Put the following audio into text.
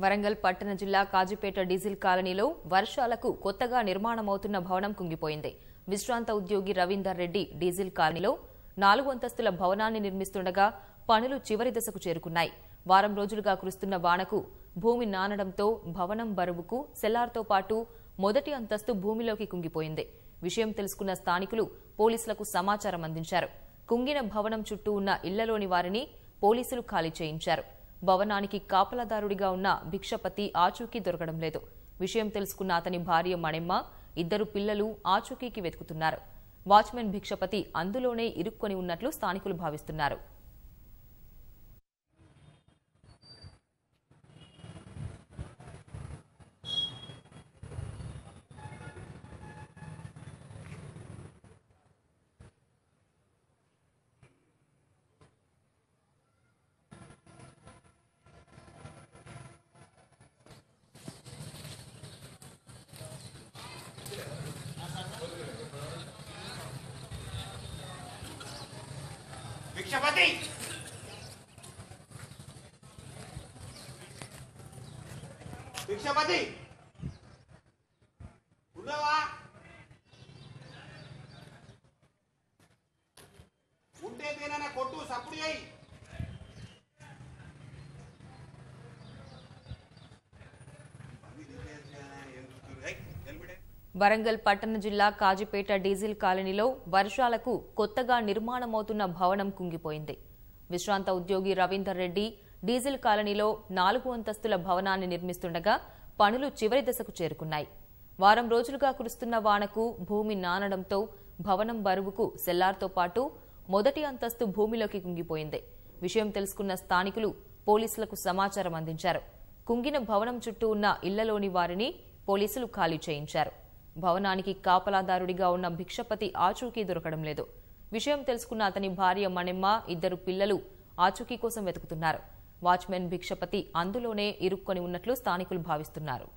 వరంగల్ పట్టణ జిల్లా కాజీపేట డీజిల్ కాలనీలో వర్షాలకు కొత్తగా నిర్మాణమవుతున్న భవనం కుంగిపోయింది. విశ్రాంత ఉద్యోగి రవీందర్ రెడ్డి డీజిల్ కాలనీలో 4 అంతస్తుల భవనాన్ని నిర్మిస్తుండగా పనులు చివరి దశకు చేరుకున్నాయి. వారం రోజులుగా కురుస్తున్న వానకు భూమి నానడంతో భవనం బరువుకు సెల్లార్తో పాటు మొదటి అంతస్తు భూమిలోకి కుంగిపోయింది. విషయం తెలుసుకున్న స్థానికులు పోలీసులకు సమాచారం అందించారు. కుంగిన భవనం చుట్టూ ఉన్న ఇళ్లలోని వారిని పోలీసులు ఖాళీ చేయించారు. భవనానికి కాపలాదారుడిగా ఉన్న భిక్షపతి ఆచూకీ దొరకడం లేదు. విషయం తెలుసుకున్న అతని భార్య మణెమ్మ, 2 పిల్లలు ఆచూకీకి వెతుకుతున్నారు. వాచ్మెన్ భిక్షపతి అందులోనే ఇరుక్కొని ఉన్నట్లు స్థానికులు భావిస్తున్నారు. भिक्षपति भिक्षपति ఉన్నవా ఉంటే దేనైనా కొట్టు సప్పుడు చేయి. వరంగల్ పట్టణ జిల్లా కాజీపేట డీజిల్ కాలనీలో వర్షాలకు కొత్తగా నిర్మాణమవుతున్న భవనం కుంగిపోయింది. విశ్రాంత ఉద్యోగి రవీందర్ రెడ్డి డీజిల్ కాలనీలో 4 అంతస్తుల భవనాన్ని నిర్మిస్తుండగా పనులు చివరి దశకు చేరుకున్నాయి. వారం రోజులుగా కురుస్తున్న వానకు భూమి నానడంతో భవనం బరువుకు సెల్లార్తో పాటు మొదటి అంతస్తు భూమిలోకి కుంగిపోయింది. విషయం తెలుసుకున్న స్థానికులు పోలీసులకు సమాచారం అందించారు. కుంగిన భవనం చుట్టూ ఉన్న ఇళ్లలోని వారిని పోలీసులు ఖాళీ చేయించారు. భవనానికి కాపలాదారుడిగా ఉన్న భిక్షపతి ఆచూకీ దొరకడం లేదు. విషయం తెలుసుకున్న అతని భార్య మణెమ్మ, 2 పిల్లలు ఆచూకీ కోసం వెతుకుతున్నారు. వాచ్మెన్ భిక్షపతి అందులోనే ఇరుక్కొని ఉన్నట్లు స్థానికులు భావిస్తున్నారు.